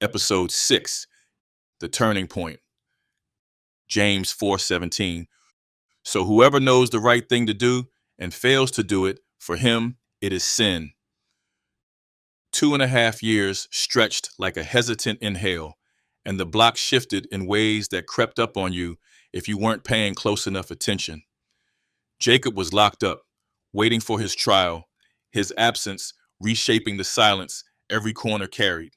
Episode 6, The Turning Point, James 4:17. So whoever knows the right thing to do and fails to do it, for him it is sin. 2.5 years stretched like a hesitant inhale, and the block shifted in ways that crept up on you if you weren't paying close enough attention. Jacob was locked up, waiting for his trial, his absence reshaping the silence every corner carried.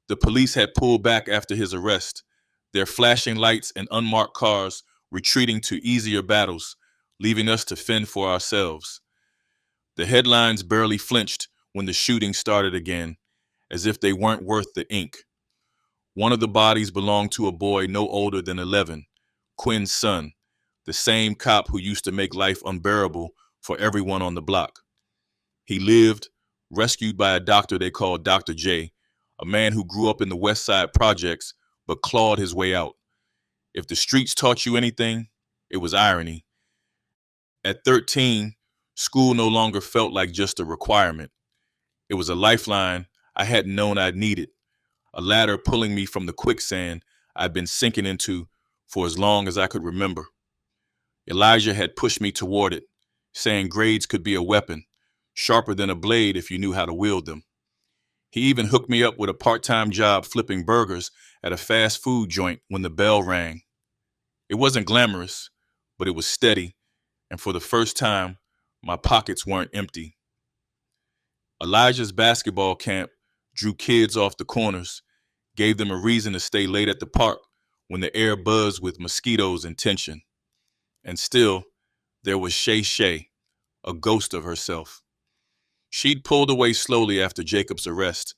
The police had pulled back after his arrest, their flashing lights and unmarked cars retreating to easier battles, leaving us to fend for ourselves. The headlines barely flinched when the shooting started again, as if they weren't worth the ink. One of the bodies belonged to a boy no older than 11, Quin's son, the same cop who used to make life unbearable for everyone on the block. He lived, rescued by a doctor they called Dr. J, a man who grew up in the West Side projects but clawed his way out. If the streets taught you anything, it was irony. At 13, school no longer felt like just a requirement. It was a lifeline I hadn't known I'd needed, a ladder pulling me from the quicksand I'd been sinking into for as long as I could remember. Elijah had pushed me toward it, saying grades could be a weapon, sharper than a blade if you knew how to wield them. He even hooked me up with a part-time job flipping burgers at a fast food joint when the bell rang. It wasn't glamorous, but it was steady, and for the first time, my pockets weren't empty. Elijah's basketball camp drew kids off the corners, gave them a reason to stay late at the park when the air buzzed with mosquitoes and tension. And still, there was Shey Shey, a ghost of herself. She'd pulled away slowly after Jacob's arrest,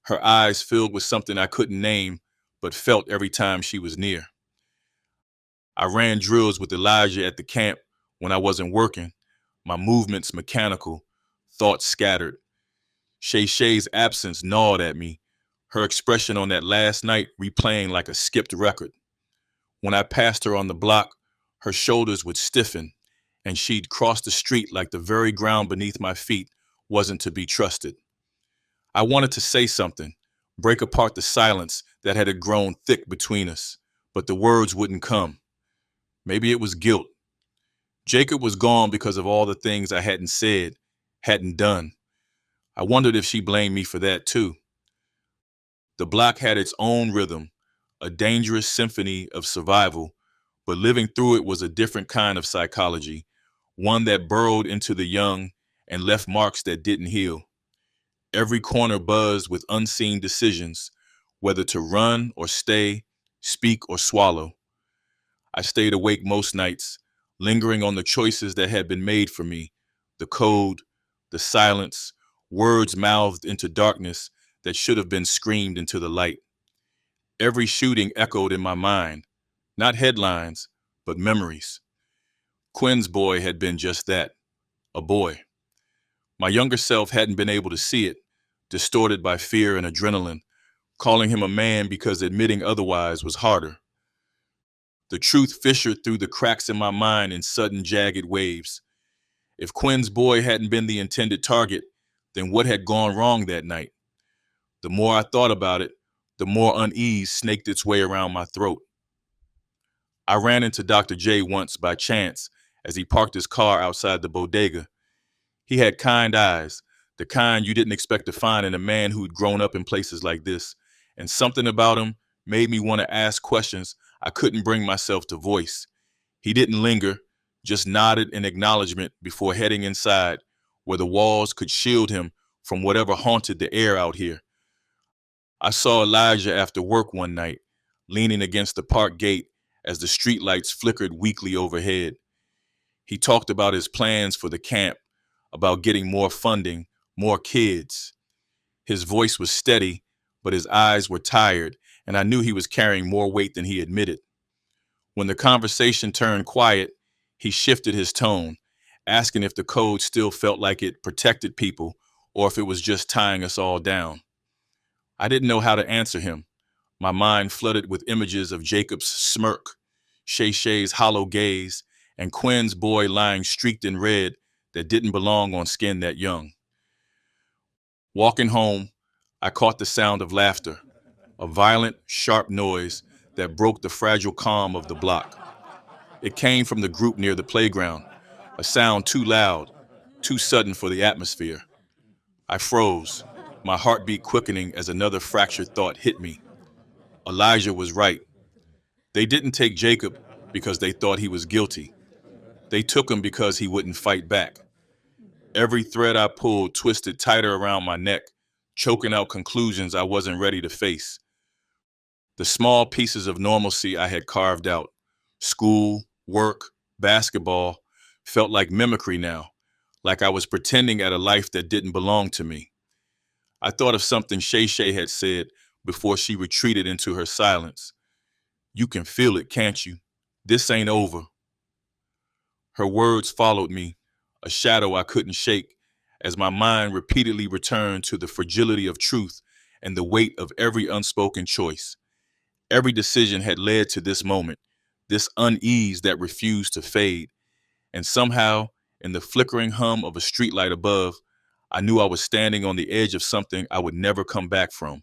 her eyes filled with something I couldn't name, but felt every time she was near. I ran drills with Elijah at the camp when I wasn't working, my movements mechanical, thoughts scattered. Shey Shey's absence gnawed at me, her expression on that last night replaying like a skipped record. When I passed her on the block, her shoulders would stiffen, and she'd cross the street like the very ground beneath my feet wasn't to be trusted. I wanted to say something, break apart the silence that had grown thick between us, but the words wouldn't come. Maybe it was guilt. Jacob was gone because of all the things I hadn't said, hadn't done. I wondered if she blamed me for that too. The block had its own rhythm, a dangerous symphony of survival, but living through it was a different kind of psychology, one that burrowed into the young and left marks that didn't heal. Every corner buzzed with unseen decisions, whether to run or stay, speak or swallow. I stayed awake most nights, lingering on the choices that had been made for me, the code, the silence, words mouthed into darkness that should have been screamed into the light. Every shooting echoed in my mind, not headlines, but memories. Quin's boy had been just that, a boy. My younger self hadn't been able to see it, distorted by fear and adrenaline, calling him a man because admitting otherwise was harder. The truth fissured through the cracks in my mind in sudden jagged waves. If Quin's boy hadn't been the intended target, then what had gone wrong that night? The more I thought about it, the more unease snaked its way around my throat. I ran into Dr. J once by chance as he parked his car outside the bodega. He had kind eyes, the kind you didn't expect to find in a man who'd grown up in places like this, and something about him made me want to ask questions I couldn't bring myself to voice. He didn't linger, just nodded in acknowledgement before heading inside, where the walls could shield him from whatever haunted the air out here. I saw Elijah after work one night, leaning against the park gate as the streetlights flickered weakly overhead. He talked about his plans for the camp, about getting more funding, more kids. His voice was steady, but his eyes were tired, and I knew he was carrying more weight than he admitted. When the conversation turned quiet, he shifted his tone, asking if the code still felt like it protected people or if it was just tying us all down. I didn't know how to answer him. My mind flooded with images of Jacob's smirk, Shey Shey's hollow gaze, and Quin's boy lying streaked in red that didn't belong on skin that young. Walking home, I caught the sound of laughter, a violent, sharp noise that broke the fragile calm of the block. It came from the group near the playground, a sound too loud, too sudden for the atmosphere. I froze, my heartbeat quickening as another fractured thought hit me. Elijah was right. They didn't take Jacob because they thought he was guilty. They took him because he wouldn't fight back. Every thread I pulled twisted tighter around my neck, choking out conclusions I wasn't ready to face. The small pieces of normalcy I had carved out, school, work, basketball, felt like mimicry now, like I was pretending at a life that didn't belong to me. I thought of something Shey Shey had said before she retreated into her silence. You can feel it, can't you? This ain't over. Her words followed me, a shadow I couldn't shake, as my mind repeatedly returned to the fragility of truth and the weight of every unspoken choice. Every decision had led to this moment, this unease that refused to fade, and somehow, in the flickering hum of a streetlight above, I knew I was standing on the edge of something I would never come back from.